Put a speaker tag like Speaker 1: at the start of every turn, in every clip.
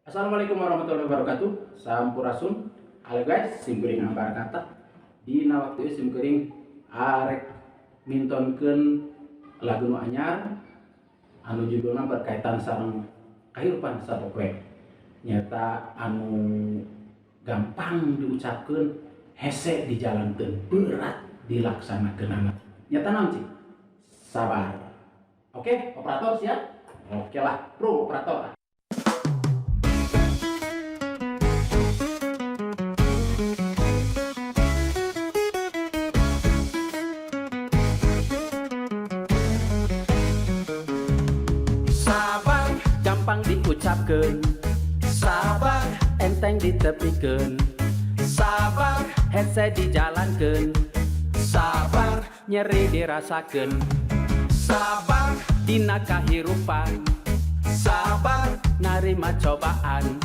Speaker 1: Assalamualaikum warahmatullahi wabarakatuh. Sampurasun. Halo guys, simkuring ambar kata. Dina waktu simkuring arek mintonkeun lagu nu anyar anu judulna berkaitan sareng kahirupan sapopoe. Nyata anu gampang diucapkeun, hese dijalankeun, berat dilaksanakeun. Nyata naon sih? Sabar. Oke, operator siap? Oke lah, bro, operator.
Speaker 2: Sabar gampang diucapkeun, sabar enteng ditepikeun, sabar hese dijalankeun, sabar nyeri dirasakeun, sabar dina kahirupan, sabar narima cobaan,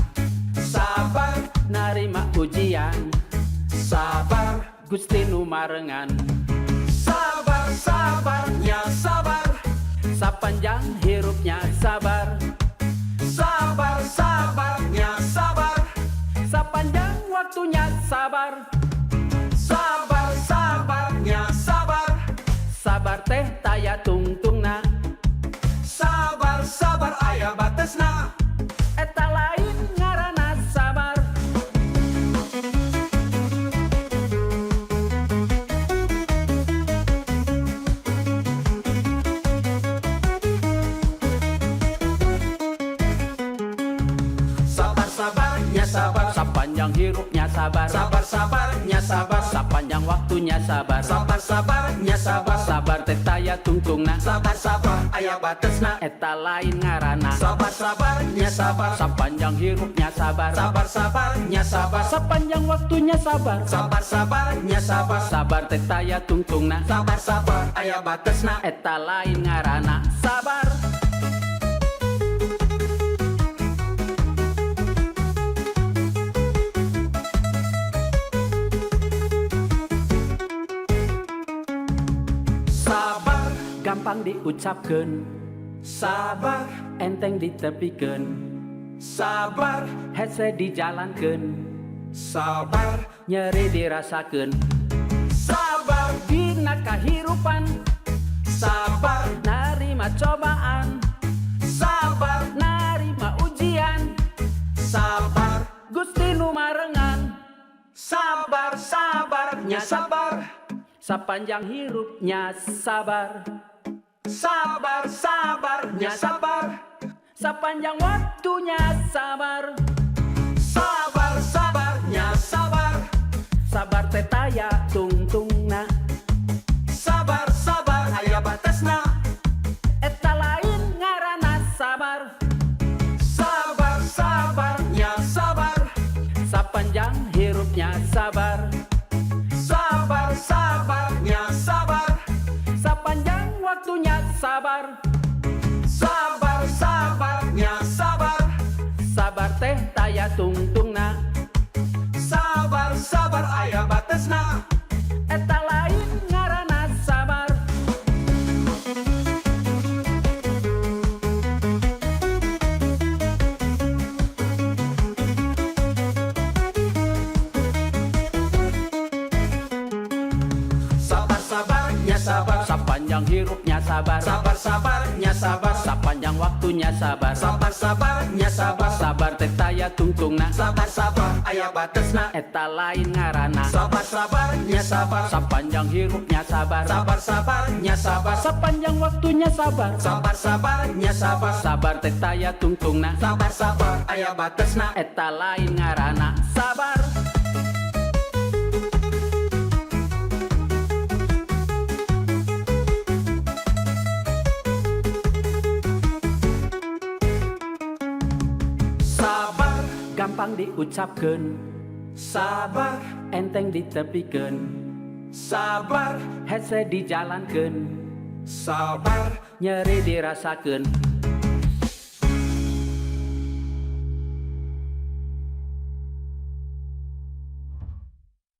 Speaker 2: sabar narima ujian, sabar Gusti nu marengan. Sabar, sabarnya sabar, sapanjang hirupnya sabar. Sabar, sabarnya sabar, sapanjang waktunya sabar. Sabar, sabarnya sabar, sabar teh taya tungtungna. Sabar, sabar aya batesna, eta lain ngaranna sabar. Sabar-sabarnya sabar, sapanjang hirupnya sabar. Sabar-sabarnya sabar, sapanjang waktunya sabar. Sabar-sabarnya sabar, sabar teh taya tungtungna. Sabar-sabar aya batesna, eta lain ngaranna. Sabar-sabarnya sabar, sapanjang hirupnya sabar. Sabar-sabarnya sabar, sapanjang waktunya sabar. Sabar-sabarnya sabar, sabar teh taya tungtungna. Sabar-sabar aya batesna, eta lain ngaranna sabar. Sabar gampang diucapkeun, sabar enteng ditepikeun, sabar hese dijalankeun, sabar nyeri dirasakeun, sabar dina kahirupan, sabar narima cobaan, sabar narima ujian, sabar Gusti nu marengan. Sabar, sabarnya sabar, sapanjang hirupnya sabar. Sabar, sabarnya sabar, sapanjang waktunya sabar. Sabar, sabarnya sabar, sabar teh taya tungtungna. Sabar, sabar aya batesna, eta lain ngaranna sabar. Sabar, sabarnya sabar, sapanjang hirupnya sabar. Sabar, sabarnya sabar, sapanjang waktunya sabar. Sabar, sabarnya sabar, sabar teh taya tungtungna. Sabar, sabar aya batesna, eta lain ngaranna sabar. Sabar-sabarnya sabar, sapanjang hirupnya sabar. Sabar-sabarnya sabar, sapanjang waktunya sabar. Sabar-sabarnya sabar, sabar teh taya tungtungna. Sabar-sabar aya batesna, eta lain ngaranna sabar-sabarnya sabar, sapanjang hirupnya sabar. Sabar-sabarnya sabar, sapanjang waktunya sabar. Sabar-sabarnya sabar, sabar teh taya tungtungna. Sabar-sabar aya batesna, eta lain ngaranna sabar. Sabar gampang diucapkeun, sabar enteng ditepikeun, sabar hese dijalankeun, sabar nyeri dirasakeun,